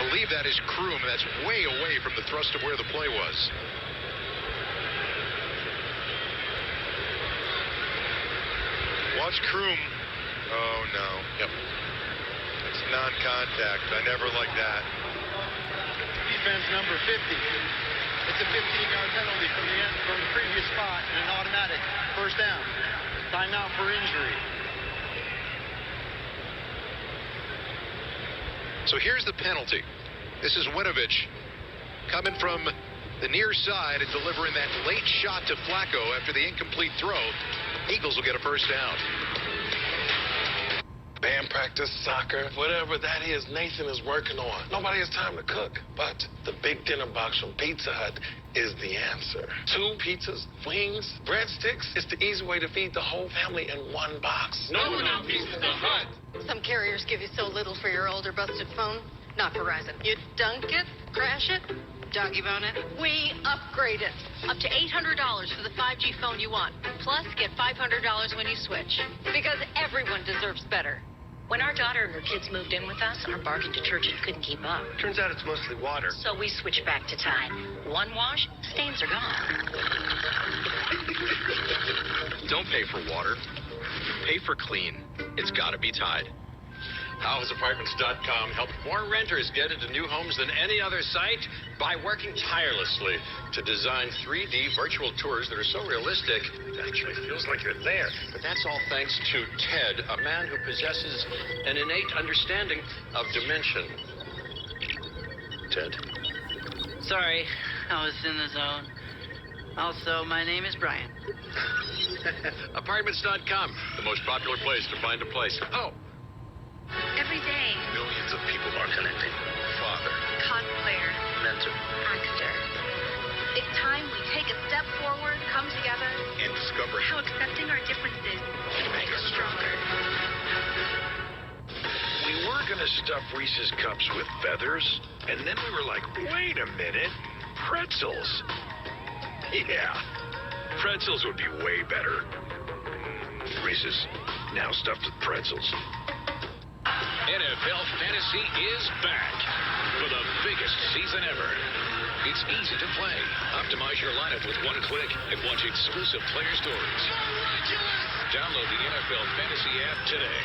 believe that is Kroom. That's way away from the thrust of where the play was. Watch Kroom. Oh, no. Yep. It's non-contact. I never like that. Defense number 50. It's a 15-yard penalty from the previous spot and an automatic first down. Timeout for injury. So here's the penalty. This is Winovich coming from the near side and delivering that late shot to Flacco after the incomplete throw. Eagles will get a first down. Band practice, soccer, whatever that is, Nathan is working on. Nobody has time to cook, but the big dinner box from Pizza Hut is the answer. 2 pizzas, wings, breadsticks. It's the easy way to feed the whole family in one box. No one on Pizza Hut. Some carriers give you so little for your old or busted phone. Not Verizon. You dunk it, crash it, doggy bone it. We upgrade it. Up to $800 for the 5G phone you want. Plus, get $500 when you switch. Because everyone deserves better. When our daughter and her kids moved in with us, our bargain detergent couldn't keep up. Turns out it's mostly water. So we switched back to Tide. One wash, stains are gone. Don't pay for water. Pay for clean. It's got to be Tide. How has Apartments.com helped more renters get into new homes than any other site? By working tirelessly to design 3D virtual tours that are so realistic, it actually feels like you're there. But that's all thanks to Ted, a man who possesses an innate understanding of dimension. Ted? Sorry, I was in the zone. Also, my name is Brian. Apartments.com, the most popular place to find a place. Oh. Every day, Millions of people are connecting. Father, cosplayer, mentor, actor. It's time we take a step forward, come together, and discover how accepting our differences can make us stronger. We were going to stuff Reese's Cups with feathers, and then we were like, wait a minute, pretzels. Yeah, pretzels would be way better. Reese's, now stuffed with pretzels. NFL Fantasy is back for the biggest season ever. It's easy to play. Optimize your lineup with one click and watch exclusive player stories. Download the NFL Fantasy app today.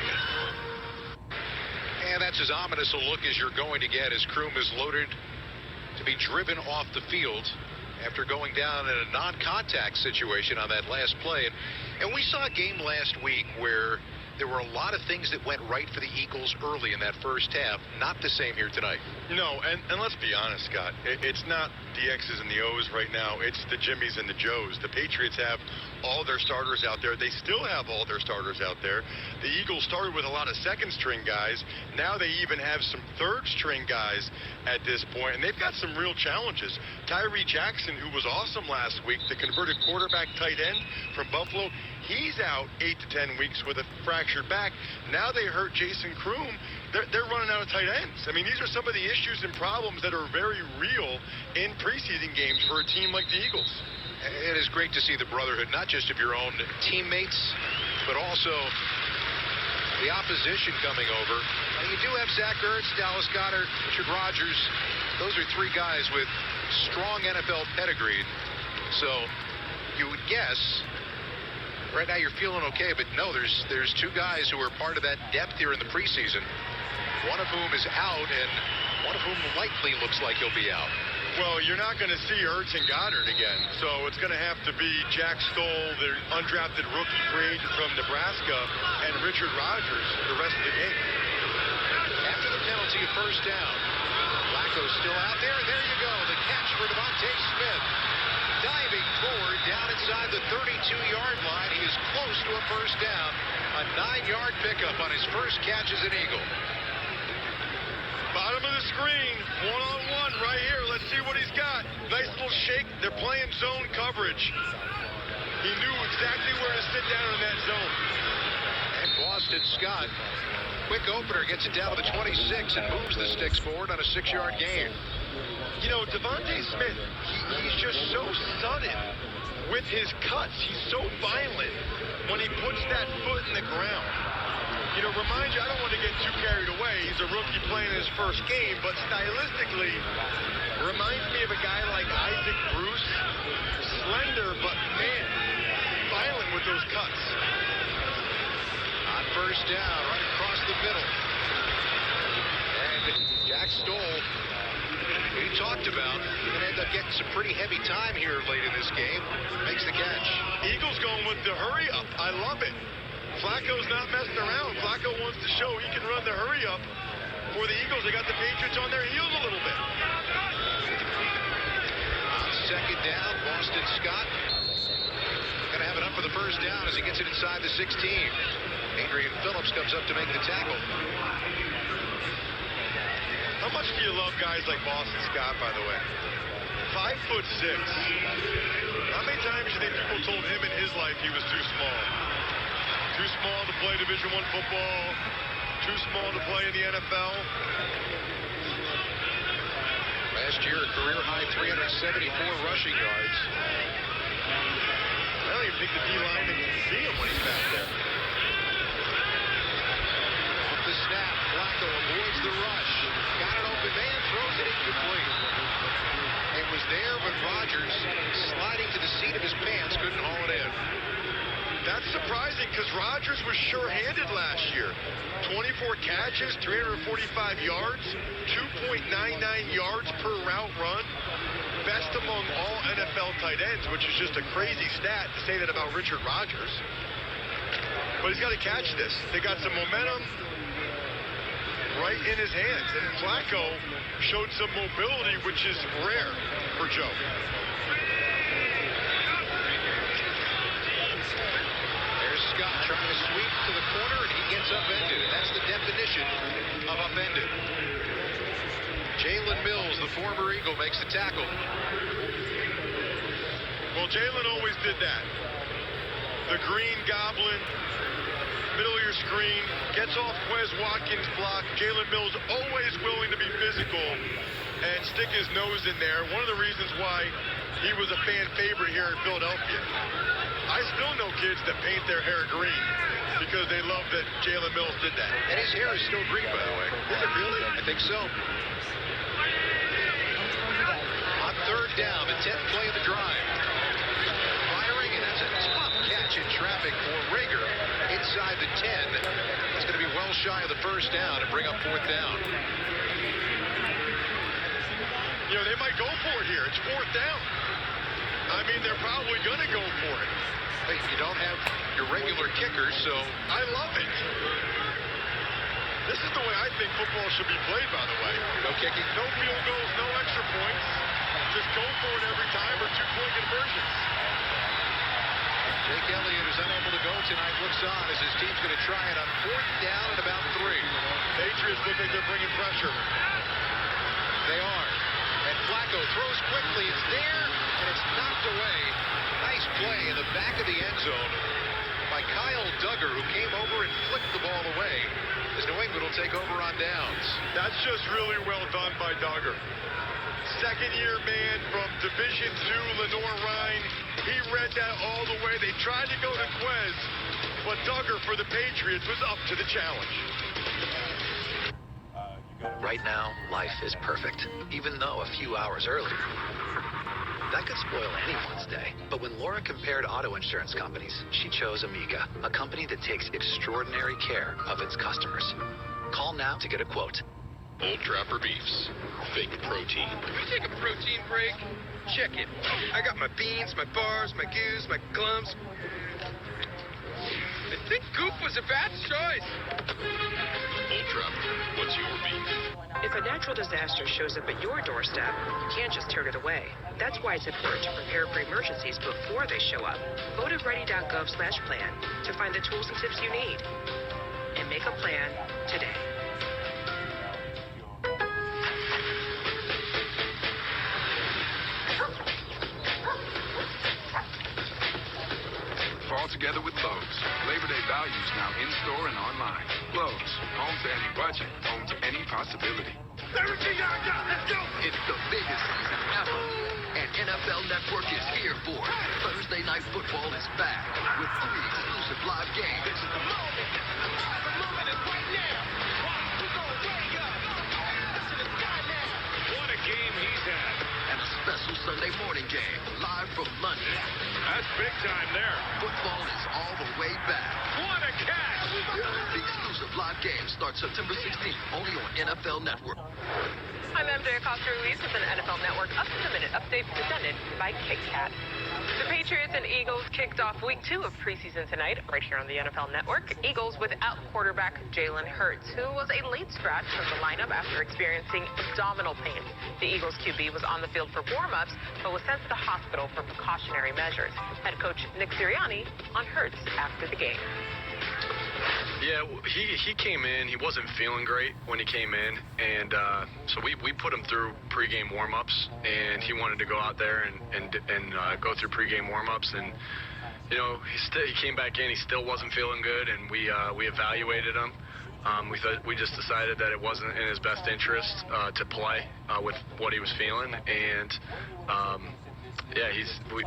And that's as ominous a look as you're going to get as Kroom is loaded to be driven off the field after going down in a non-contact situation on that last play. And we saw a game last week where there were a lot of things that went right for the Eagles early in that first half. Not the same here tonight. No, and let's be honest, Scott. It's not the X's and the O's right now. It's the Jimmies and the Joes. The Patriots have all their starters out there. They still have all their starters out there. The Eagles started with a lot of second-string guys. Now they even have some third-string guys at this point, and they've got some real challenges. Tyree Jackson, who was awesome last week, the converted quarterback tight end from Buffalo, he's out 8 to 10 weeks with a fractured back. Now they hurt Jason Kroom. They're running out of tight ends. I mean, these are some of the issues and problems that are very real in preseason games for a team like the Eagles. It is great to see the brotherhood, not just of your own teammates, but also the opposition coming over. And you do have Zach Ertz, Dallas Goedert, Richard Rodgers. Those are 3 guys with strong NFL pedigree. So you would guess right now you're feeling okay, but no, there's 2 guys who are part of that depth here in the preseason, one of whom is out and one of whom likely looks like he'll be out. Well, you're not going to see Ertz and Goddard again, so it's going to have to be Jack Stoll, the undrafted rookie free agent from Nebraska, and Richard Rodgers the rest of the game. After the penalty, a first down. Flacco's still out there, and there you go, the catch for Devontae Smith. Diving forward down inside the 32-yard line. He is close to a first down. A 9-yard pickup on his first catch as an Eagle. Bottom of the screen, one-on-one right here. Let's see what he's got. Nice little shake. They're playing zone coverage. He knew exactly where to sit down in that zone. And Boston Scott, quick opener, gets it down to the 26 and moves the sticks forward on a 6-yard gain. You know, Devontae Smith, he's just so sudden with his cuts. He's so violent when he puts that foot in the ground. Remind you, I don't want to get too carried away. He's a rookie playing his first game, but stylistically reminds me of a guy like Isaac Bruce. Slender, but man, violent with those cuts. On first down, right across the middle. And Jack Stoll, who you talked about, going to end up getting some pretty heavy time here late in this game. Makes the catch. Eagles going with the hurry up. I love it. Flacco's not messing around. Flacco wants to show he can run the hurry up for the Eagles. They got the Patriots on their heels a little bit. On second down, Boston Scott going to have it up for the first down as he gets it inside the 16. Adrian Phillips comes up to make the tackle. How much do you love guys like Boston Scott, by the way? 5'6". How many times do you think people told him in his life he was too small? Too small to play Division I football. Too small to play in the NFL. Last year, a career-high 374 rushing yards. I don't even think the D-lineman can see him when he's back there. Off the snap, Flacco avoids the rush. Got an open man, throws it incomplete. It was there, but Rodgers, sliding to the seat of his pants, couldn't haul it in. That's surprising because Rodgers was sure-handed last year. 24 catches, 345 yards, 2.99 yards per route run. Best among all NFL tight ends, which is just a crazy stat to say that about Richard Rodgers. But he's got to catch this. They got some momentum right in his hands. And Flacco showed some mobility, which is rare for Joe. Scott trying to sweep to the corner, and he gets upended. And that's the definition of upended. Jalen Mills, the former Eagle, makes the tackle. Well, Jalen always did that. The green goblin, middle of your screen, gets off Quez Watkins' block. Jalen Mills always willing to be physical and stick his nose in there. One of the reasons why he was a fan favorite here in Philadelphia. I still know kids that paint their hair green because they love that Jalen Mills did that. And his hair is still green, by the way. Is it really? I think so. On third down, the 10th play of the drive. Firing, and it's a tough catch in traffic for Rager inside the 10. It's going to be well shy of the first down and bring up fourth down. They might go for it here. It's fourth down. I mean, they're probably going to go for it. You don't have your regular kickers, so I love it. This is the way I think football should be played, by the way. No kicking? No field goals, no extra points. Just go for it every time or two-point conversions. Jake Elliott is unable to go tonight. Looks on as his team's going to try it on fourth down at about 3. Patriots look like they're bringing pressure. They are. And Flacco throws quickly. It's there, and it's knocked away. Nice play in the back of the end zone by Kyle Duggar, who came over and flicked the ball away as New England will take over on downs. That's just really well done by Duggar. Second-year man from Division II, Lenoir-Rhyne. He read that all the way. They tried to go to Quez, but Duggar for the Patriots was up to the challenge. Right now, life is perfect, even though a few hours earlier. That could spoil anyone's day. But when Laura compared auto insurance companies, she chose Amica, a company that takes extraordinary care of its customers. Call now to get a quote. Old Trapper Beefs. Fake protein. Can we take a protein break? Check it. I got my beans, my bars, my goos, my glums. I think Goop was a bad choice. Old Trapper, what's your beef? If a natural disaster shows up at your doorstep, you can't just turn it away. That's why it's important to prepare for emergencies before they show up. Go to ready.gov/plan to find the tools and tips you need. And make a plan today. Fall together with Lowe's. Labor Day values now in-store and online. Lowe's, home to any budget, home to any possibility. Everything I got, let's go! It's the biggest season ever, and NFL Network is here for it. Thursday Night Football is back with 3 exclusive live games. game, live from London. That's big time there. Football is all the way back. What a catch! The exclusive live game starts September 16th, only on NFL Network. I'm MJ Acosta-Ruiz with an NFL Network up-to-the-minute update presented by KitKat. The Patriots and Eagles kicked off week 2 of preseason tonight, right here on the NFL Network. Eagles without quarterback Jalen Hurts, who was a late scratch from the lineup after experiencing abdominal pain. The Eagles QB was on the field for warm-ups, but was sent to the hospital for precautionary measures. Head coach Nick Sirianni on Hurts after the game. Yeah, he came in. He wasn't feeling great when he came in, and so we put him through pregame warm-ups, and he wanted to go out there and go through pregame warm-ups, and he came back in. He still wasn't feeling good, and we evaluated him. We just decided that it wasn't in his best interest to play with what he was feeling, and yeah,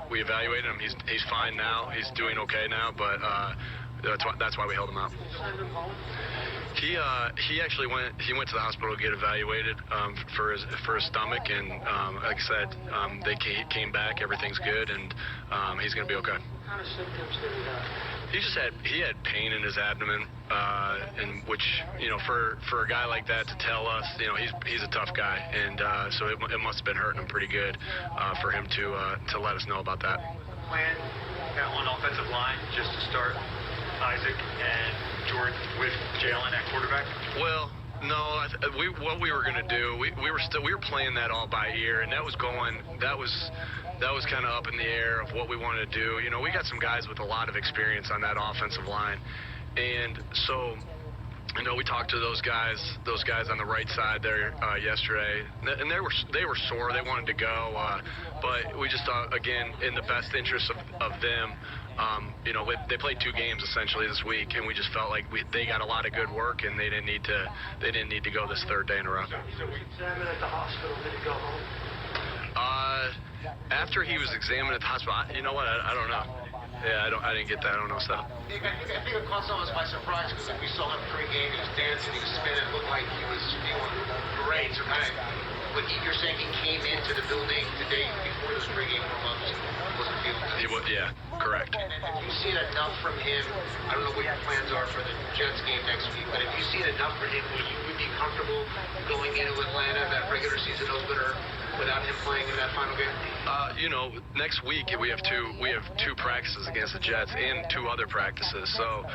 we evaluated him. He's fine now. He's doing okay now, but. That's why we held him out. He actually went to the hospital to get evaluated for his stomach, and like I said, they came back. Everything's good, and he's going to be okay. What kind of symptoms did he have? He had pain in his abdomen, and which for a guy like that to tell us, he's a tough guy, and so it must have been hurting him pretty good for him to let us know about that. Plan on offensive line just to start Isaac and Jordan with Jalen at quarterback? Well, no. What we were going to do, we were playing that all by ear, and that was kind of up in the air of what we wanted to do. We got some guys with a lot of experience on that offensive line, and so. We talked to those guys on the right side there yesterday, and they were sore. They wanted to go, but we just thought, again, in the best interest of them, they played 2 games essentially this week, and we just felt like they got a lot of good work, and they didn't need to go this 3rd day in a row. So we examined at the hospital. Did he go home? After he was examined at the hospital, you know what? I don't know. Yeah, I didn't get that. I don't know stuff. I think it caught some of us by surprise because we saw him pre-game. He was dancing, he was spinning. It looked like he was feeling great. So but you're saying he came into the building the day before this pre-game warm-ups, wasn't feeling good? He was, yeah, correct. And have you seen enough from him? I don't know what your plans are for the Jets game next week, but have you seen enough from him where you would be comfortable going into Atlanta, that regular season opener, without him playing in that final game? Next week we have 2 practices against the Jets and 2 other practices. So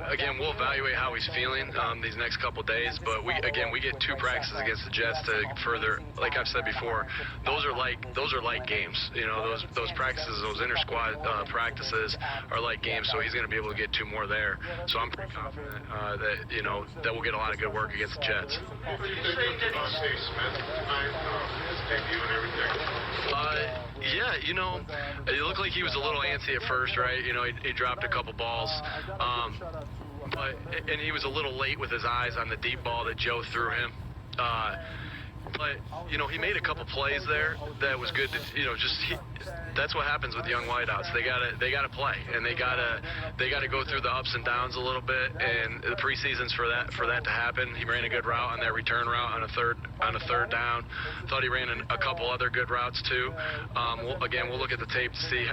again, we'll evaluate how he's feeling these next couple days. But we get 2 practices against the Jets to further. Like I've said before, those are like games. Those practices, those inter squad practices are like games. So he's going to be able to get 2 more there. So I'm pretty confident that we'll get a lot of good work against the Jets. What did you say to Devontae Smith tonight? His debut and everything. Yeah, it looked like he was a little antsy at first, right? He dropped a couple balls, and he was a little late with his eyes on the deep ball that Joe threw him. But he made a couple plays there that was good. That's what happens with young wideouts. They gotta play, and they gotta go through the ups and downs a little bit. And the preseason's for that to happen. He ran a good route on that return route on a third down. Thought he ran a couple other good routes too. We'll look at the tape to see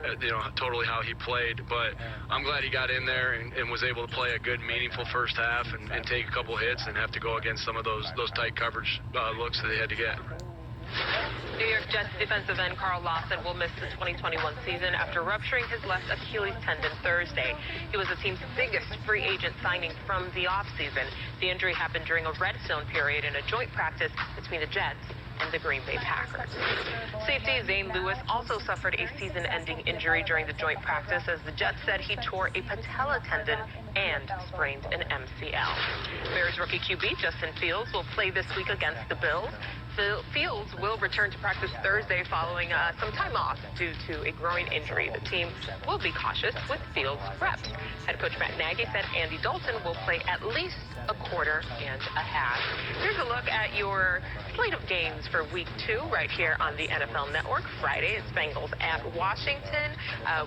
totally how he played. But I'm glad he got in there and was able to play a good, meaningful first half and take a couple hits and have to go against some of those tight coverage looks that they had to get. New York Jets defensive end Carl Lawson will miss the 2021 season after rupturing his left Achilles tendon Thursday. He was the team's biggest free agent signing from the offseason. The injury happened during a red zone period in a joint practice between the Jets and the Green Bay Packers. Safety Zane Lewis also suffered a season-ending injury during the joint practice, as the Jets said he tore a patella tendon and sprained an MCL. Bears rookie QB Justin Fields will play this week against the Bills. Fields will return to practice Thursday following some time off due to a groin injury. The team will be cautious with Fields' reps. Head coach Matt Nagy said Andy Dalton will play at least a quarter and a half. Here's a look at your slate of games for Week 2 right here on the NFL Network. Friday, it's Bengals at Washington.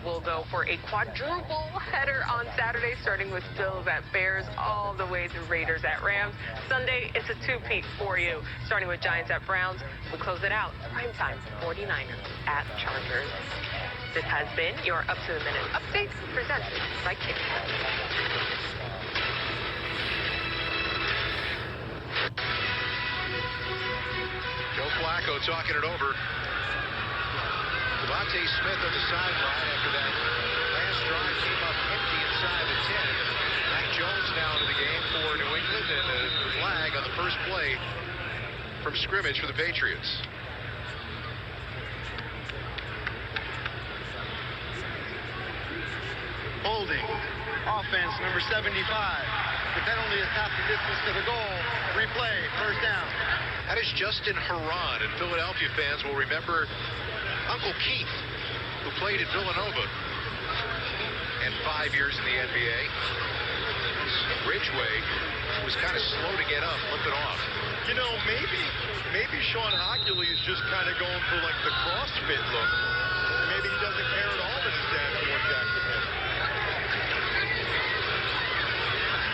We'll go for a quadruple header on Saturday, starting with Bills at Bears all the way to Raiders at Rams. Sunday, it's a two-peat for you, starting with Giants at Browns will close it out. Primetime 49ers at Chargers. This has been your up-to-the-minute update presented by Kickstart. Joe Flacco talking it over. Devontae Smith on the sideline after that last drive came up empty inside the 10. Mac Jones now into the game for New England, and a flag on the first play from scrimmage for the Patriots. Holding. Offense, number 75. The penalty is half the distance to the goal. Replay, first down. That is Justin Herron, and Philadelphia fans will remember Uncle Keith, who played at Villanova and 5 years in the NBA. Ridgeway was kind of slow to get up, flipping off. You know, maybe Sean Hochuli is just kind of going for like the CrossFit look. Maybe he doesn't care at all that he's standing more Jacksonville.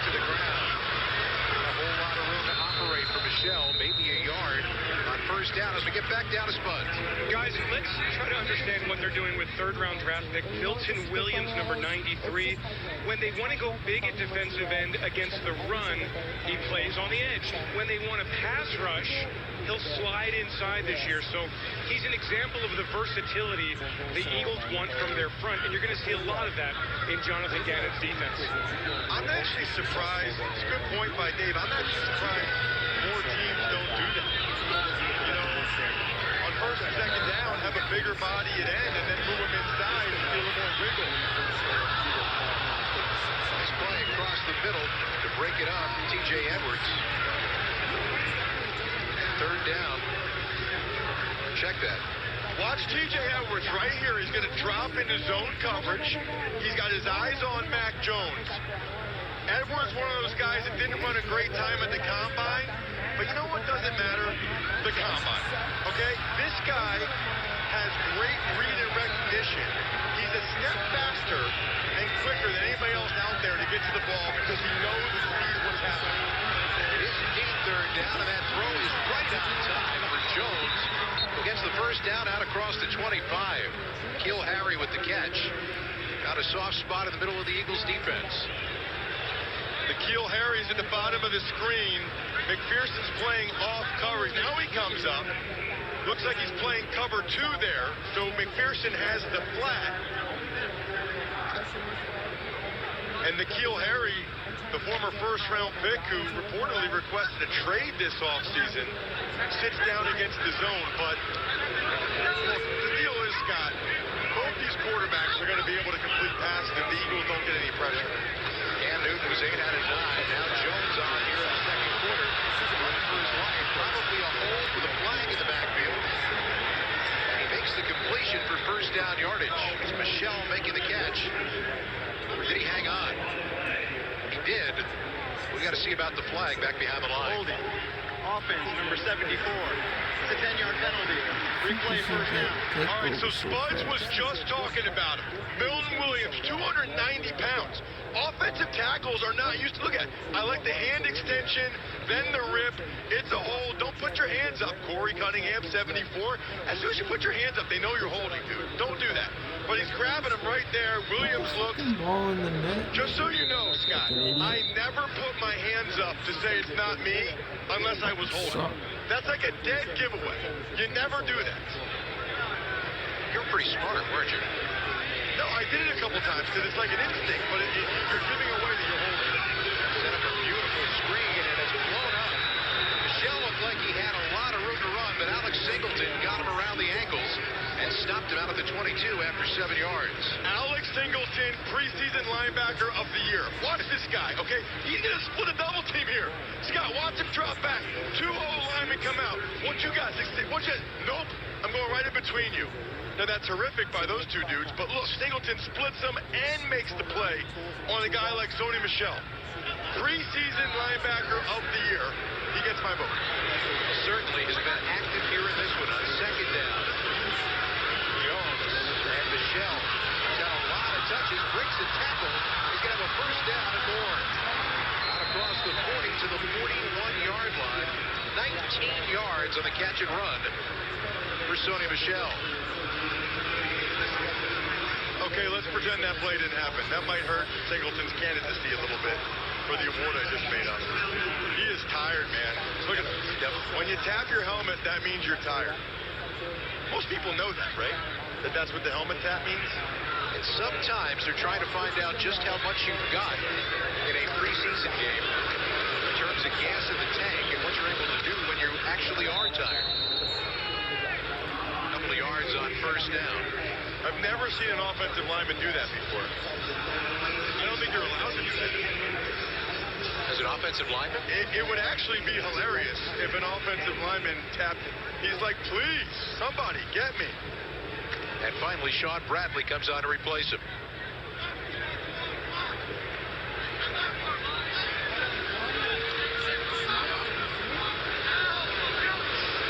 To the ground. A whole lot of room to operate for Michelle. Maybe a yard on first down as we get back down to Spuds. Guys, let's try to understand what they're doing with third-round draft pick Milton Williams, number 93. When they want to go big at defensive end against the run, he plays on the edge. When they want to pass rush, he'll slide inside this year. So he's an example of the versatility the Eagles want from their front, and you're going to see a lot of that in Jonathan Gannon's defense. I'm actually surprised. It's a good point by Dave. I'm actually surprised more teams don't do that. You know, on first and second down, have a bigger body at end, and then move them inside and get a little more wiggle. Nice play across the middle to break it up. T.J. Edwards. Third down. Check that. Watch T.J. Edwards right here. He's going to drop into zone coverage. He's got his eyes on Mac Jones. Edwards, one of those guys that didn't run a great time at the combine, but you know what doesn't matter? The combine. Okay? This guy has great read and recognition. He's a step faster and quicker than anybody else out there to get to the ball because he knows the speed of what's happening. It is indeed third down, and that throw is right at the time for Jones, who gets the first down out across the 25. N'Keal Harry with the catch. Got a soft spot in the middle of the Eagles defense. N'Keal Harry's at the bottom of the screen. McPherson's playing off coverage. Now he comes up. Looks like he's playing cover 2 there. So McPherson has the flat. And N'Keal Harry, the former first-round pick who reportedly requested a trade this offseason, sits down against the zone. But look, the deal is, Scott, both these quarterbacks are going to be able to complete passes if the Eagles don't get any pressure. Cam Newton was 8 out of 9. Now Jones on here in the second quarter. Running for his life. Probably a hold with a flag in the backfield. And he makes the completion for first down yardage. It's Michelle making the catch. Or did he hang on? He did. We got to see about the flag back behind the line. Holding. Offense, number 74. It's a 10-yard penalty. Replay first down. All right, so Spuds was just talking about him. Milton Williams, 290 pounds. Offensive tackles are not used to look at. I like the hand extension, then the rip. It's a hold. Don't put your hands up, Corey Cunningham, 74. As soon as you put your hands up, they know you're holding, dude. Don't do that. But he's grabbing him right there. Williams looks. Ball in the net. Just so you know, Scott, I never put my hands up to say it's not me unless I was holding. That's like a dead giveaway. You never do that. You're pretty smart, weren't you? No, I did it a couple times because it's like an instinct, but you're giving away that you're holding. Set up a beautiful screen, and it's blown up. Michelle looked like he had a lot of room to run, but Alex Singleton got him around the ankles and stopped him out at the 22 after 7 yards. Alex Singleton, preseason linebacker of the year. Watch this guy, okay? He's going to split a double team here. Scott, watch him drop back. 2 O-linemen come out. What you got? Nope. I'm going right in between you. Now, that's horrific by those two dudes, but look, Singleton splits them and makes the play on a guy like Sony Michel. Preseason linebacker of the year. He gets my vote. Certainly has been active here in this one on second down. Jones and Michel got a lot of touches, breaks a tackle. He's going to have a first down and more. Out across the 40. to the 41-yard line. 19 yards on the catch and run for Sony Michel. Okay, let's pretend that play didn't happen. That might hurt Singleton's candidacy a little bit for the award I just made up. He is tired, man. Look at him. Yep. When you tap your helmet, that means you're tired. Most people know that, right? That's what the helmet tap means? And sometimes they're trying to find out just how much you've got in a preseason game in terms of gas in the tank and what you're able to do when you actually are tired. A couple of yards on first down. I've never seen an offensive lineman do that before. I don't think they're allowed to do that. As an offensive lineman? It would actually be hilarious if an offensive lineman tapped. He's like, please, somebody, get me. And finally, Sean Bradley comes on to replace him.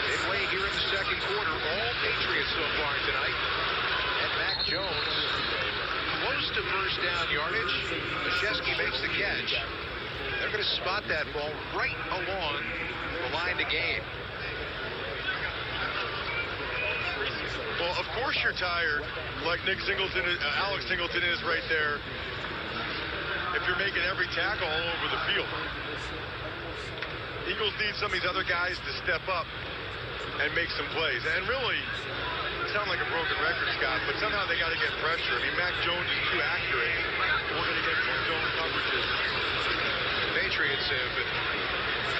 Midway here in the second quarter, all Patriots so far tonight. And Mac Jones close to first down yardage. Machesky makes the catch. They're going to spot that ball right along the line to gain. Well, of course you're tired, like Alex Singleton is right there, if you're making every tackle all over the field. Eagles need some of these other guys to step up and make some plays. And really, sound like a broken record, Scott, but somehow they got to get pressure. I mean, Mac Jones is too accurate. We're going to get some zone coverages. The Patriots have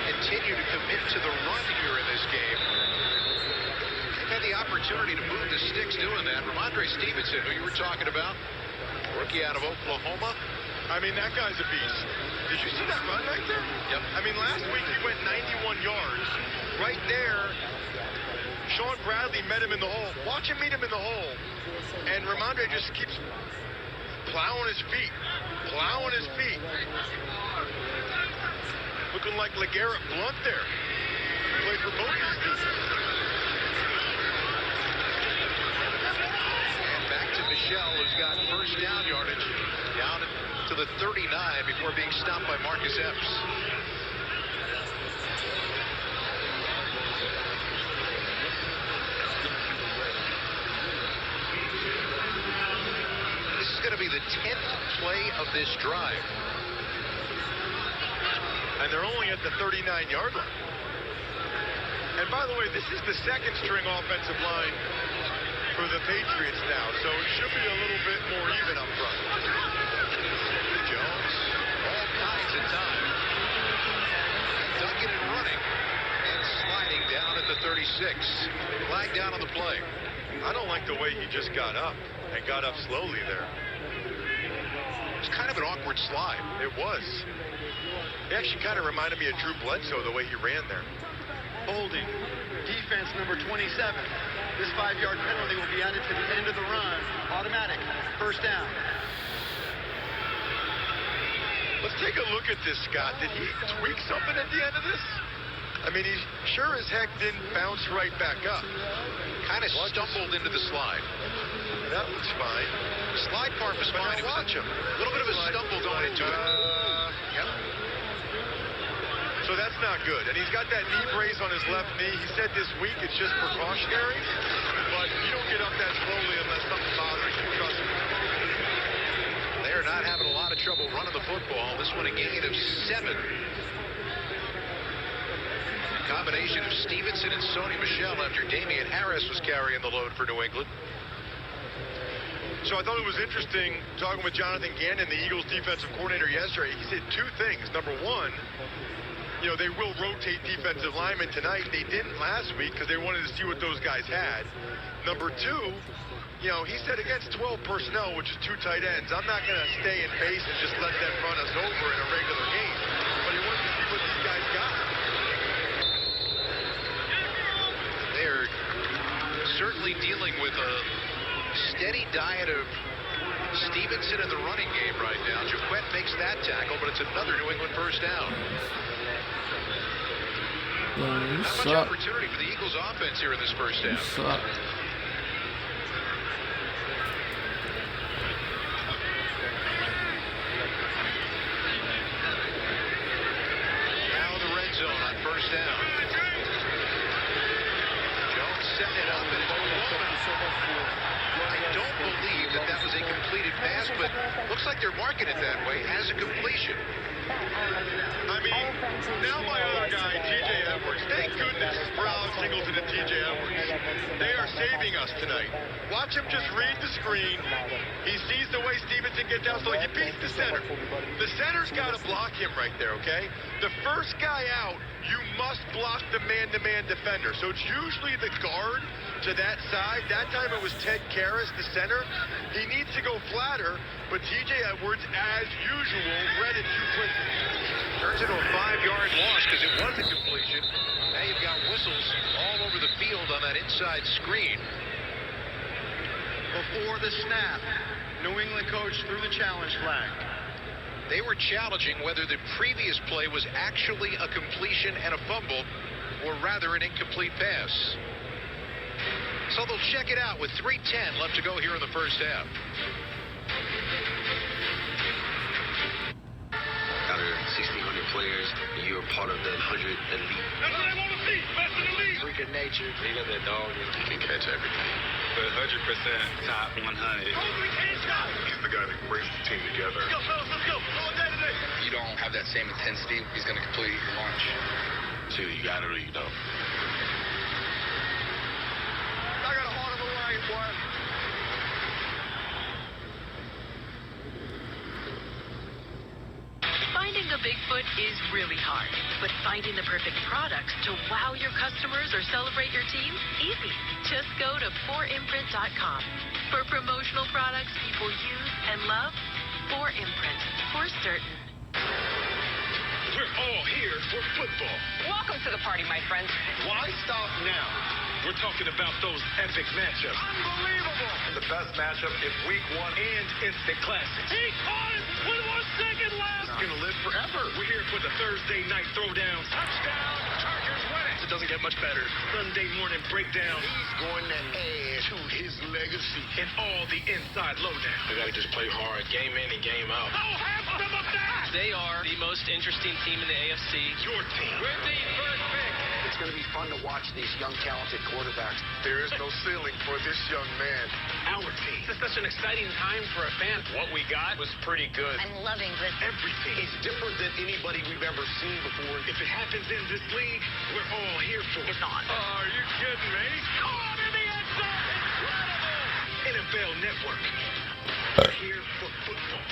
continued to commit to the run here in this game. They've had the opportunity to move the sticks doing that. Ramondre Stevenson, who you were talking about, rookie out of Oklahoma. I mean, that guy's a beast. Did you see that run right there? Yep. I mean, last week he went 91 yards. Right there, Sean Bradley met him in the hole. Watch him meet him in the hole. And Ramondre just keeps plowing his feet. Plowing his feet. Looking like LeGarrette Blount there. Played for both these teams. And back to Michel, who's got first down yardage. Down to the 39 before being stopped by Marcus Epps. This is going to be the 10th play of this drive. And they're only at the 39-yard line. And by the way, this is the second string offensive line for the Patriots now, so it should be a little bit more even up front. Jones, all kinds of time. Ducking and running and sliding down at the 36. Flag down on the play. I don't like the way he just got up and got up slowly there. It was kind of an awkward slide. It was. He actually kind of reminded me of Drew Bledsoe, the way he ran there. Holding. Defense number 27. This 5-yard penalty will be added to the end of the run. Automatic. First down. Let's take a look at this, Scott. Did he tweak something at the end of this? I mean, he sure as heck didn't bounce right back up. Kind of stumbled into the slide. That looks fine. The slide part was fine. It was watch him. A little bit of a stumble going into it. Yep. So that's not good. And he's got that knee brace on his left knee. He said this week it's just precautionary. But you don't get up that slowly unless something bothers you. Trust me. They are not having a lot of trouble running the football. This one a gain of 7. A combination of Stevenson and Sony Michel after Damian Harris was carrying the load for New England. So I thought it was interesting talking with Jonathan Gannon, the Eagles defensive coordinator, yesterday. He said two things. Number one, you know, they will rotate defensive linemen tonight. They didn't last week because they wanted to see what those guys had. Number two, you know, he said against 12 personnel, which is 2 tight ends, I'm not going to stay in base and just let them run us over in a regular game. But he wanted to see what these guys got. They're certainly dealing with a steady diet of Stevenson in the running game right now. Jaquette makes that tackle, but it's another New England first down. Not much opportunity for the Eagles offense here in this first half. first down. Jones setting it up, and I don't believe that was a completed pass, but looks like they're marking it that way as a completion. I mean, now my other guy, T.J. Edwards, thank goodness for Alex Singleton and T.J. Edwards. They are saving us tonight. Watch him just read the screen. He sees the way Stevenson gets out, so he beats the center. The center's got to block him right there, okay? The first guy out, you must block the man-to-man defender. So it's usually the guard to that side. That time it was Ted Karras, the center. He needs to go flatter, but T.J. Edwards, as usual, read it too quickly. Turns into a 5-yard loss because it was a completion. Now you've got whistles all over the field on that inside screen. Before the snap, New England coach threw the challenge flag. They were challenging whether the previous play was actually a completion and a fumble, or rather an incomplete pass. So they'll check it out with 3:10 left to go here in the first half. Out of 1,600 players, you're part of the 100 elite. That's what I want to see. Best in the league. Freak of nature. He got that dog. He can catch everything. But 100% top 100. He's the guy that brings the team together. Let's go, fellas. Let's go. All day today. You don't have that same intensity, he's going to completely launch. So you got to read, though. I got a heart of a lion, boy. Finding a Bigfoot is really hard, but finding the perfect products to wow your customers or celebrate your team, easy. Just go to 4imprint.com. For promotional products people use and love, 4imprint, for certain. We're all here for football. Welcome to the party, my friends. Why stop now? We're talking about those epic matchups. Unbelievable! The best matchup is week 1 and instant classics. He's on it with 1 second left. It's gonna live forever. We're here for the Thursday night throwdown. Touchdown, Chargers winning. It doesn't get much better. Sunday morning breakdown. He's going to add to his legacy and all the inside lowdown. We gotta just play hard, game in and game out. Oh, have some of that! They are the most interesting team in the AFC. Your team. With the first pick. It's going to be fun to watch these young, talented quarterbacks. There is no ceiling for this young man. Our team. This is such an exciting time for a fan. What we got was pretty good. I'm loving this. Everything is different than anybody we've ever seen before. If it happens in this league, we're all here for it. It's on. Are you kidding me? Caught in the end zone. Incredible. NFL Network. We're here for football.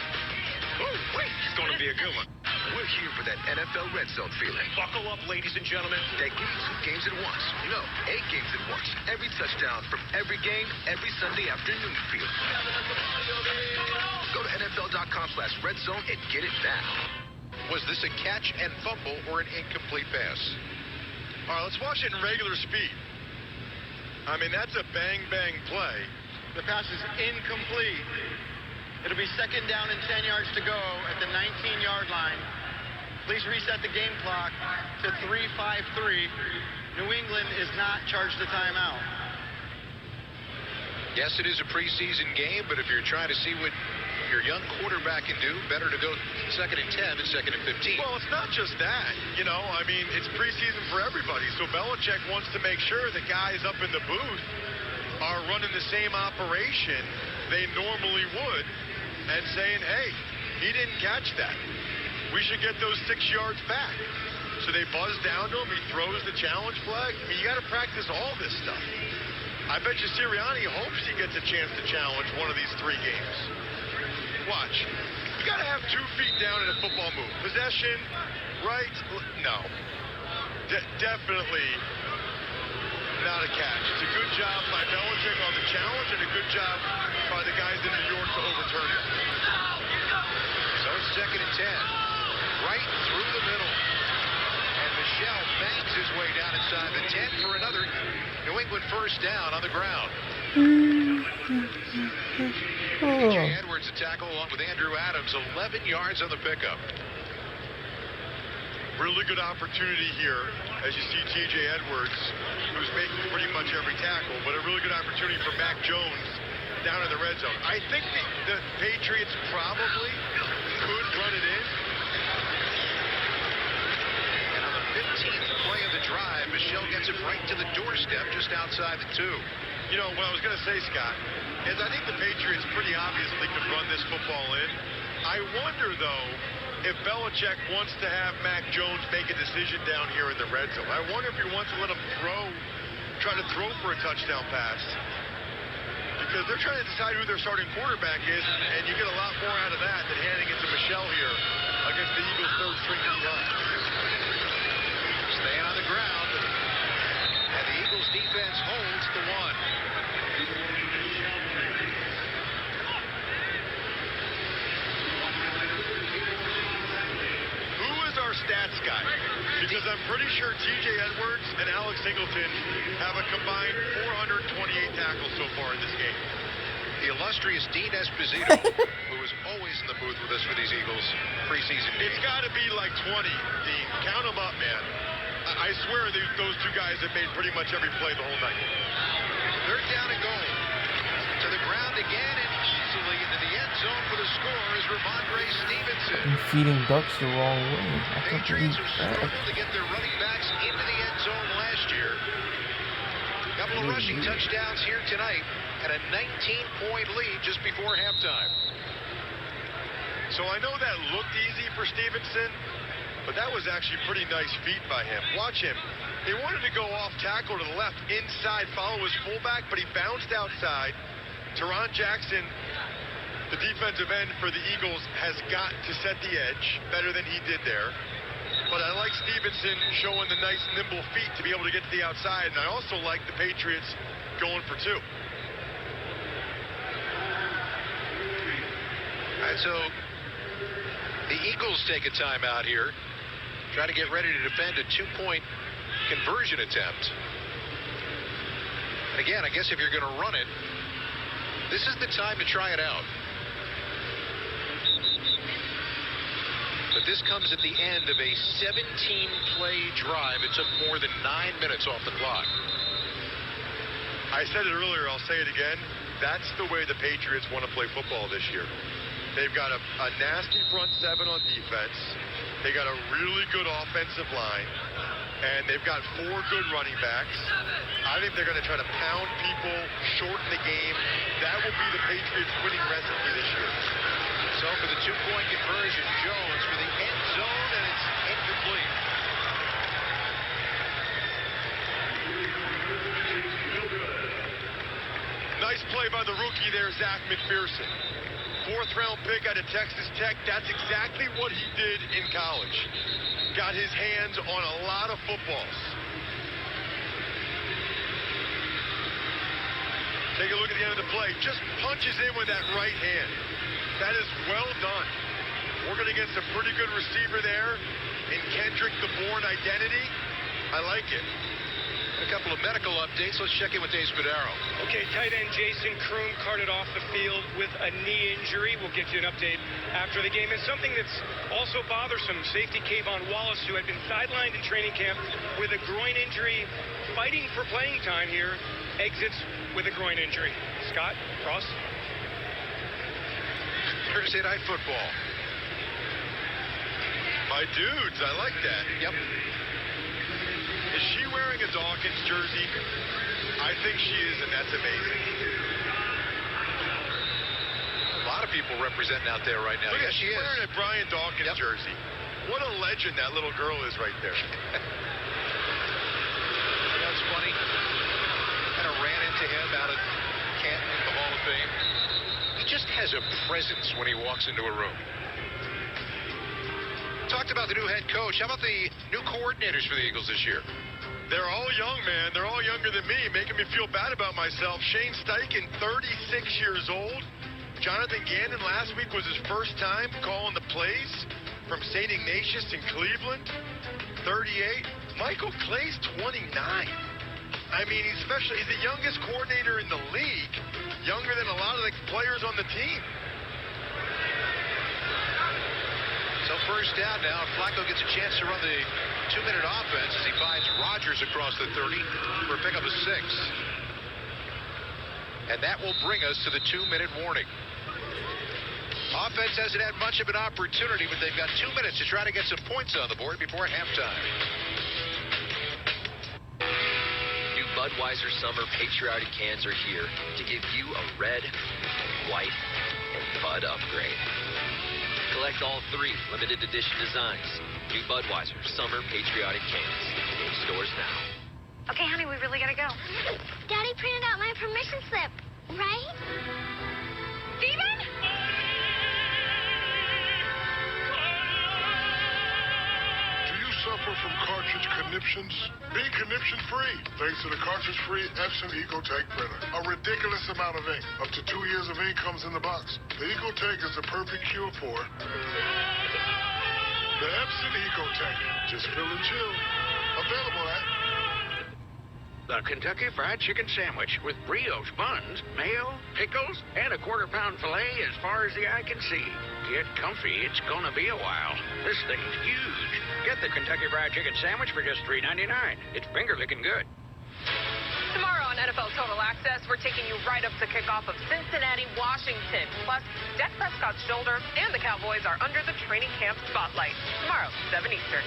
Oh, wait. It's going to be a good one. We're here for that NFL Red Zone feeling. Buckle up, ladies and gentlemen. That gives you 2 games at once. No, 8 games at once. Every touchdown from every game, every Sunday afternoon feel. Go to NFL.com/redzone and get it now. Was this a catch and fumble or an incomplete pass? All right, let's watch it in regular speed. I mean, that's a bang-bang play. The pass is incomplete. It'll be 2nd down and 10 yards to go at the 19-yard line. Please reset the game clock to 3:53. New England is not charged a timeout. Yes, it is a preseason game, but if you're trying to see what your young quarterback can do, better to go 2nd and 10 than 2nd and 15. Well, it's not just that. You know, I mean, it's preseason for everybody. So Belichick wants to make sure the guys up in the booth are running the same operation they normally would and saying, hey, he didn't catch that. We should get those 6 yards back. So they buzz down to him. He throws the challenge flag. I mean, you got to practice all this stuff. I bet you Sirianni hopes he gets a chance to challenge one of these 3 games. Watch. You got to have 2 feet down in a football move. Possession, right? No. Definitely not a catch. It's a good job by Belichick on the challenge and a good job by the guys in New York to overturn it. So it's 2nd and 10. Right through the middle. And Michel bangs his way down inside the 10 for another New England first down on the ground. T.J. Edwards a tackle along with Andrew Adams, 11 yards on the pickup. Really good opportunity here as you see T.J. Edwards, who's making pretty much every tackle, but a really good opportunity for Mac Jones down in the red zone. I think the Patriots probably could run it in. And on the 15th play drive. Michelle gets it right to the doorstep just outside the 2. You know, what I was going to say, Scott, is I think the Patriots pretty obviously can run this football in. I wonder, though, if Belichick wants to have Mac Jones make a decision down here in the red zone. I wonder if he wants to let him try to throw for a touchdown pass. Because they're trying to decide who their starting quarterback is, and you get a lot more out of that than handing it to Michelle here against the Eagles' third-string line. Staying on the ground, and the Eagles' defense holds the 1. Our stats guy, because I'm pretty sure TJ Edwards and Alex Singleton have a combined 428 tackles so far in this game. The illustrious Dean Esposito, who is always in the booth with us for these Eagles preseason games. It's got to be like 20, Dean. Count them up, man. I swear those two guys have made pretty much every play the whole night. 3rd down and goal. To the ground again and easily into the end zone for the score is Ramondre Stevenson. I'm feeding ducks the wrong way. I can't believe Patriots that. struggled to get their running backs into the end zone last year. Couple of rushing touchdowns here tonight and a 19-point lead just before halftime. So I know that looked easy for Stevenson, but that was actually pretty nice feat by him. Watch him. They wanted to go off tackle to the left, inside, follow his fullback, but he bounced outside. Teron Jackson, the defensive end for the Eagles, has got to set the edge better than he did there. But I like Stevenson showing the nice nimble feet to be able to get to the outside, and I also like the Patriots going for 2. All right, so the Eagles take a timeout here, try to get ready to defend a 2-point conversion attempt. And again, I guess if you're going to run it, this is the time to try it out. But this comes at the end of a 17-play drive. It took more than 9 minutes off the clock. I said it earlier, I'll say it again. That's the way the Patriots want to play football this year. They've got a nasty front 7 on defense. They got a really good offensive line. And they've got 4 good running backs. I think they're going to try to pound people, shorten the game. That will be the Patriots' winning recipe this year. So for the 2-point conversion, Jones for the end zone, and it's incomplete. Nice play by the rookie there, Zach McPherson. 4th-round pick out of Texas Tech. That's exactly what he did in college. Got his hands on a lot of footballs. Take a look at the end of the play. Just punches in with that right hand. That is well done. Working against a pretty good receiver there in Kendrick, the Bourne identity. I like it. A couple of medical updates. Let's check in with Dave Spadaro. Okay, tight end Jason Kroom carted off the field with a knee injury. We'll get you an update after the game. And something that's also bothersome, safety Kayvon Wallace, who had been sidelined in training camp with a groin injury, fighting for playing time here, exits with a groin injury. Scott, Ross? Thursday Night Football. My dudes, I like that. Yep. Is she wearing a Dawkins jersey? I think she is, and that's amazing. A lot of people representing out there right now. Look, yes, she is. Wearing a Brian Dawkins jersey. What a legend that little girl is right there. That's funny. Kind of ran into him out of Canton at the Hall of Fame. He just has a presence when he walks into a room. Talked about the new head coach. How about the new coordinators for the Eagles this year? They're all young, man. They're all younger than me, making me feel bad about myself. Shane Steichen, 36 years old. Jonathan Gannon last week was his first time calling the plays from St. Ignatius in Cleveland, 38. Michael Clay's 29. I mean, he's the youngest coordinator in the league, younger than a lot of the players on the team. So first down now, Flacco gets a chance to run the 2-minute offense as he finds Rodgers across the 30 for a pickup of 6. And that will bring us to the 2-minute warning. Offense hasn't had much of an opportunity, but they've got 2 minutes to try to get some points on the board before halftime. Budweiser Summer Patriotic cans are here to give you a red, white, and Bud upgrade. Collect all 3 limited edition designs. New Budweiser Summer Patriotic cans. In stores now. Okay, honey, we really gotta go. Daddy printed out my permission slip, right? Steven? Do you suffer from cartridge conniptions? Be conniption-free thanks to the cartridge-free Epson EcoTech printer. A ridiculous amount of ink. Up to 2 years of ink comes in the box. The EcoTech is the perfect cure for the Epson EcoTech. Just fill and chill. Available at the Kentucky Fried Chicken Sandwich with brioche buns, mayo, pickles, and a quarter-pound filet as far as the eye can see. Get comfy, it's gonna be a while. This thing's huge. Get the Kentucky Fried Chicken Sandwich for just $3.99. It's finger-licking good. Tomorrow on NFL Total Access, we're taking you right up to kickoff of Cincinnati, Washington. Plus, Dak Prescott's shoulder and the Cowboys are under the training camp spotlight. Tomorrow, 7 Eastern.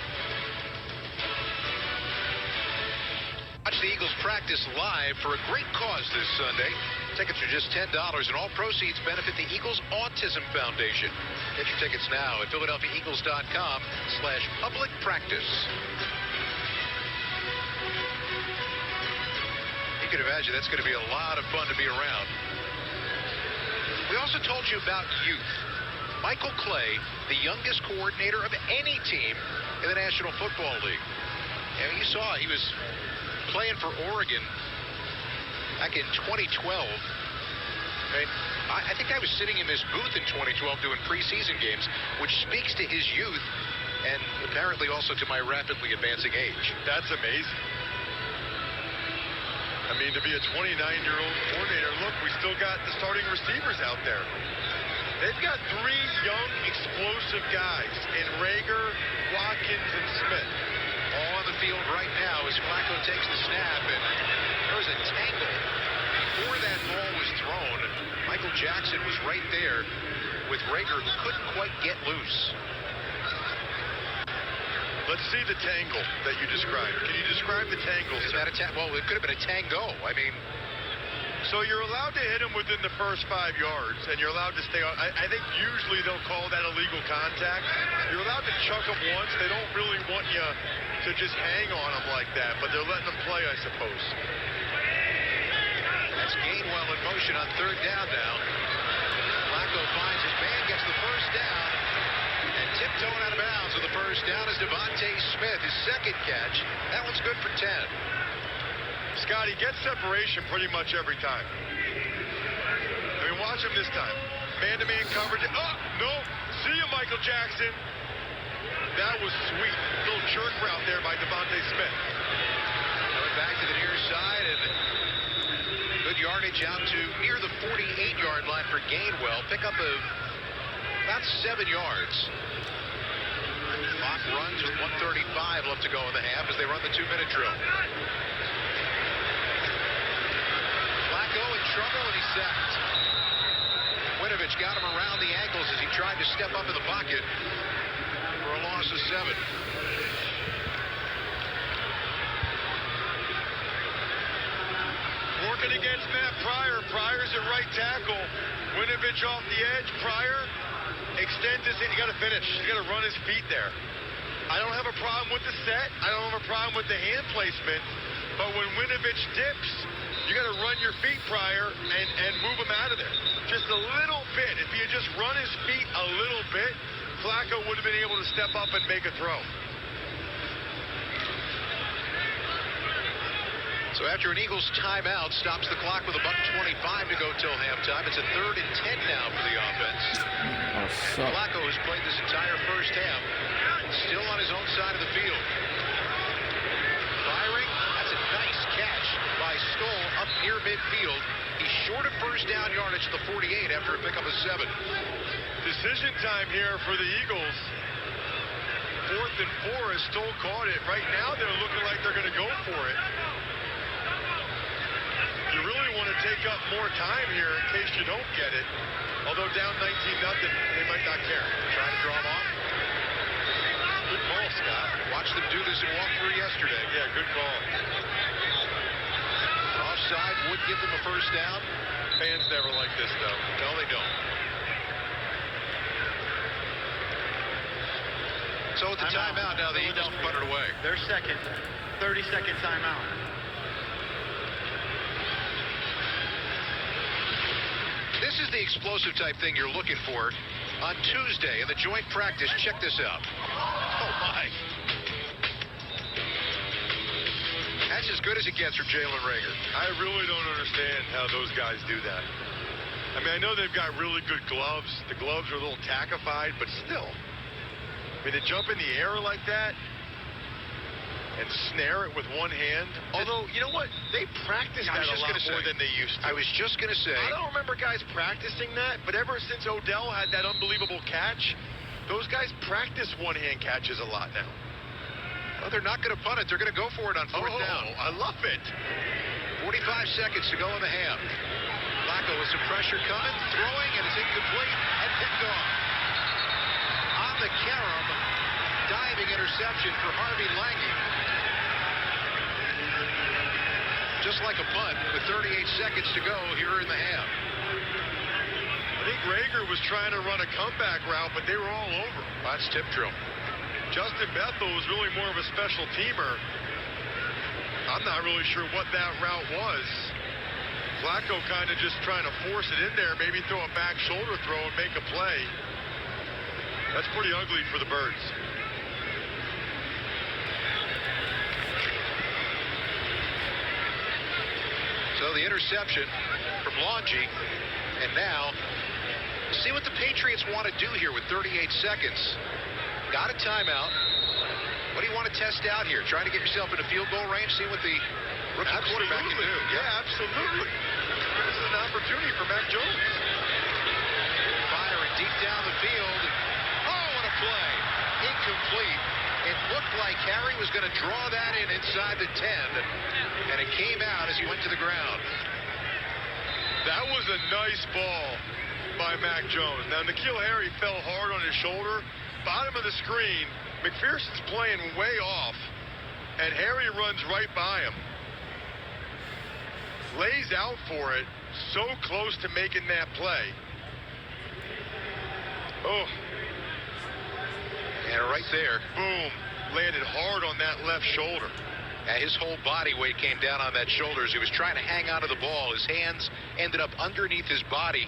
Watch the Eagles practice live for a great cause this Sunday. Tickets are just $10, and all proceeds benefit the Eagles Autism Foundation. Get your tickets now at PhiladelphiaEagles.com/public-practice. You can imagine that's going to be a lot of fun to be around. We also told you about youth. Michael Clay, the youngest coordinator of any team in the National Football League. And you saw he was playing for Oregon back in 2012. And I think I was sitting in this booth in 2012 doing preseason games, which speaks to his youth and apparently also to my rapidly advancing age. That's amazing. I mean, to be a 29-year-old coordinator, look, we still got the starting receivers out there. They've got 3 young, explosive guys in Rager, Watkins, and Smith. All on the field right now as Flacco takes the snap, and there was a tangle before that ball was thrown. Michael Jackson was right there with Rager, who couldn't quite get loose. Let's see the tangle that you described. Can you describe the tangle, Is sir? that a well, it could have been a tango. I mean, so you're allowed to hit him within the first 5 yards, and you're allowed to stay on. I think usually they'll call that illegal contact. You're allowed to chuck him once. They don't really want you to just hang on him like that, but they're letting him play, I suppose. That's Gainwell in motion on 3rd down now. Flacco finds his man, gets the first down, and tiptoeing out of bounds with the first down is Devontae Smith, his 2nd catch. That one's good for 10. Scotty gets separation pretty much every time. I mean, watch him this time. Man-to-man coverage. Oh, no. See you, Michael Jackson. That was sweet. Little jerk route there by Devontae Smith. Coming back to the near side, and good yardage out to near the 48-yard line for Gainwell. Pick up of about 7 yards. Clock runs with 1:35 left to go in the half as they run the 2-minute drill. Flacco in trouble, and he's sacked. Winovich got him around the ankles as he tried to step up in the pocket for a loss of 7. Working against Matt Pryor. Pryor's at right tackle. Winovich off the edge. Pryor extends his hand. You got to finish. You got to run his feet there. I don't have a problem with the set. I don't have a problem with the hand placement. But when Winovich dips, you got to run your feet, Pryor, and move him out of there. Just a little bit. If he had just run his feet a little bit, Flacco would have been able to step up and make a throw. So after an Eagles timeout stops the clock with $1:25 to go till halftime, it's a 3rd and 10 now for the offense. Flacco has played this entire first half, still on his own side of the field. Firing, that's a nice catch by Stoll up near midfield. He's short of first down yardage at the 48 after a pickup of 7. Decision time here for the Eagles. 4th and 4 as Stoll caught it. Right now they're looking like they're going to go for it. You really want to take up more time here in case you don't get it. Although down 19-0, they might not care. Trying to draw him off. Good call, Scott. Watched them do this in walkthrough yesterday. Yeah, good call. side would give them a first down. Fans never like this, though. No, they don't. So at the timeout now, the Eagles put it away. Their second 30-second timeout. This is the explosive type thing you're looking for on Tuesday in the joint practice. Check this out. Oh, my. That's as good as it gets from Jalen Reagor. I really don't understand how those guys do that. I mean, I know they've got really good gloves. The gloves are a little tackified, but still. I mean, to jump in the air like that and snare it with one hand. Although, you know what? They practice that a lot more than they used to. I was just going to say. I don't remember guys practicing that, but ever since Odell had that unbelievable catch, those guys practice one-hand catches a lot now. Well, they're not going to punt it. They're going to go for it on fourth down. I love it. 45 seconds to go in the half. Flacco with some pressure coming, throwing, and it's incomplete and picked off. On the carom, diving interception for Harvey Lange. Just like a punt with 38 seconds to go here in the half. I think Reagor was trying to run a comeback route, but they were all over. That's tip drill. Justin Bethel was really more of a special teamer. I'm not really sure what that route was. Flacco kind of just trying to force it in there, maybe throw a back shoulder throw and make a play. That's pretty ugly for the Birds. So the interception from Lange, and now see what the Patriots want to do here with 38 seconds. Got a timeout. What do you want to test out here? Trying to get yourself into field goal range, see what the rookie quarterback can do. Yeah, absolutely. This is an opportunity for Mac Jones. Firing deep down the field. Oh, what a play. Incomplete. It looked like Harry was going to draw that in inside the 10, and it came out as he went to the ground. That was a nice ball by Mac Jones. Now, N'Keal Harry fell hard on his shoulder. Bottom of the screen, McPherson's playing way off, and Harry runs right by him. Lays out for it, so close to making that play. Oh. And right there. Boom. Landed hard on that left shoulder. His whole body weight came down on that shoulder as he was trying to hang onto the ball. His hands ended up underneath his body,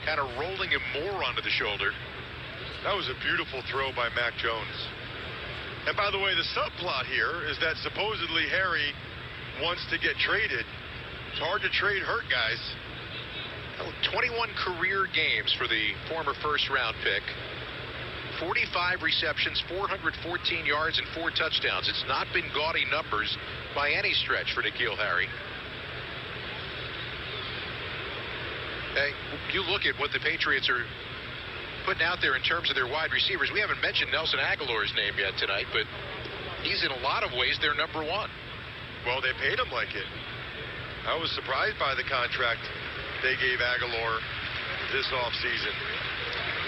kind of rolling him more onto the shoulder. That was a beautiful throw by Mac Jones. And by the way, the subplot here is that supposedly Harry wants to get traded. It's hard to trade hurt guys. 21 career games for the former first-round pick. 45 receptions, 414 yards, and 4 touchdowns. It's not been gaudy numbers by any stretch for N'Keal Harry. Hey, you look at what the Patriots are putting out there in terms of their wide receivers. We haven't mentioned Nelson Aguilar's name yet tonight, but he's in a lot of ways their number one. Well, they paid him like it. I was surprised by the contract they gave Aguilar this offseason,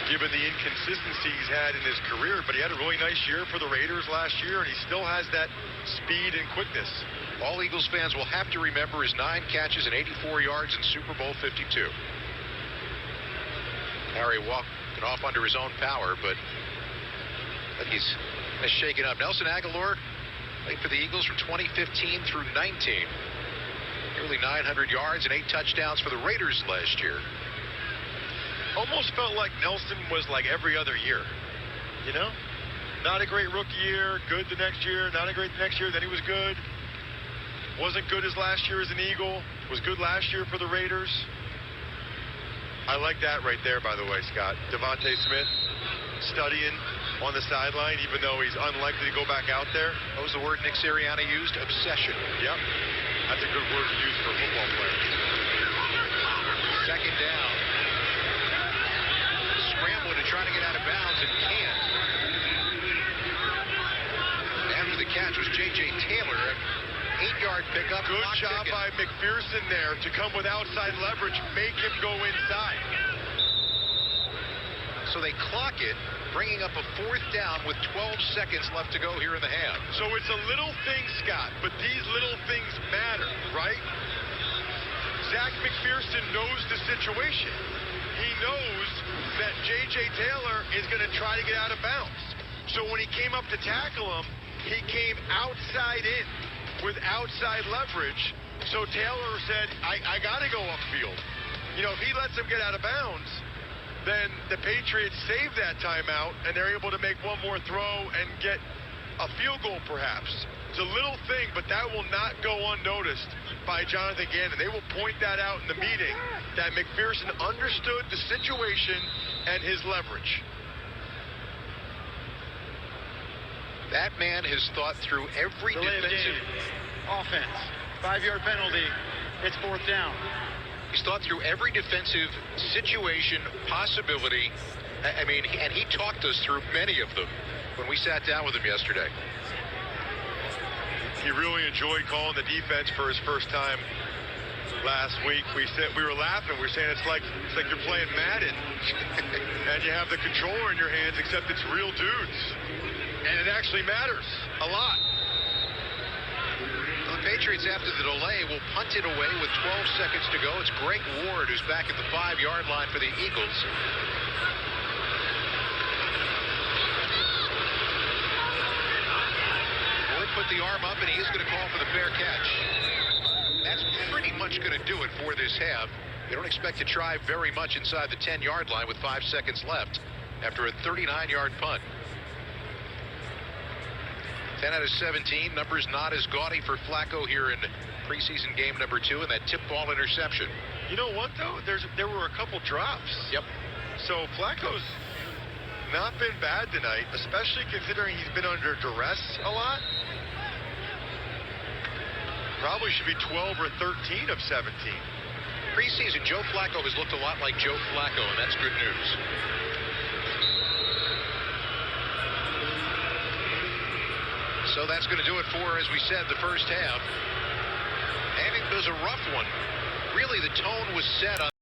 given the inconsistency he's had in his career. But he had a really nice year for the Raiders last year, and he still has that speed and quickness. All Eagles fans will have to remember his 9 catches and 84 yards in Super Bowl 52. Harry walking off under his own power, but he's shaken up. Nelson Aguilar played for the Eagles from 2015 through 19. Nearly 900 yards and 8 touchdowns for the Raiders last year. Almost felt like Nelson was like every other year, you know? Not a great rookie year, good the next year, not a great the next year, then he was good. Wasn't good as last year as an Eagle, was good last year for the Raiders. I like that right there, by the way, Scott. Devontae Smith studying on the sideline, even though he's unlikely to go back out there. That was the word Nick Sirianni used, obsession. Yep, that's a good word to use for a football player. Second down. Scrambling to try to get out of bounds and can't. After the catch was J.J. Taylor. 8-yard pickup. Good job by McPherson there to come with outside leverage, make him go inside. So they clock it, bringing up a 4th down with 12 seconds left to go here in the half. So it's a little thing, Scott, but these little things matter, right? Zach McPherson knows the situation. He knows that J.J. Taylor is going to try to get out of bounds. So when he came up to tackle him, he came outside in with outside leverage. So Taylor said, I got to go upfield. You know, if he lets him get out of bounds, then the Patriots save that timeout, and they're able to make one more throw and get a field goal perhaps. It's a little thing, but that will not go unnoticed by Jonathan Gannon. They will point that out in the meeting, that McPherson understood the situation and his leverage. That man has thought through every defensive offense. 5-yard penalty. It's 4th down. He's thought through every defensive situation, possibility. I mean, and he talked us through many of them when we sat down with him yesterday. He really enjoyed calling the defense for his first time last week. We were laughing. We were saying it's like you're playing Madden, and you have the controller in your hands, except it's real dudes, and it actually matters a lot. The Patriots, after the delay, will punt it away with 12 seconds to go. It's Greg Ward who's back at the 5-yard line for the Eagles. Ward put the arm up, and he is going to call for the fair catch. That's pretty much going to do it for this half. You don't expect to try very much inside the 10-yard line with 5 seconds left after a 39-yard punt. 10 out of 17. Numbers not as gaudy for Flacco here in preseason game number 2, and that tip ball interception. You know what, though? There were a couple drops. Yep. So Flacco's not been bad tonight, especially considering he's been under duress a lot. Probably should be 12 or 13 of 17. Preseason, Joe Flacco has looked a lot like Joe Flacco, and that's good news. So that's going to do it for, as we said, the first half. And it was a rough one. Really, the tone was set on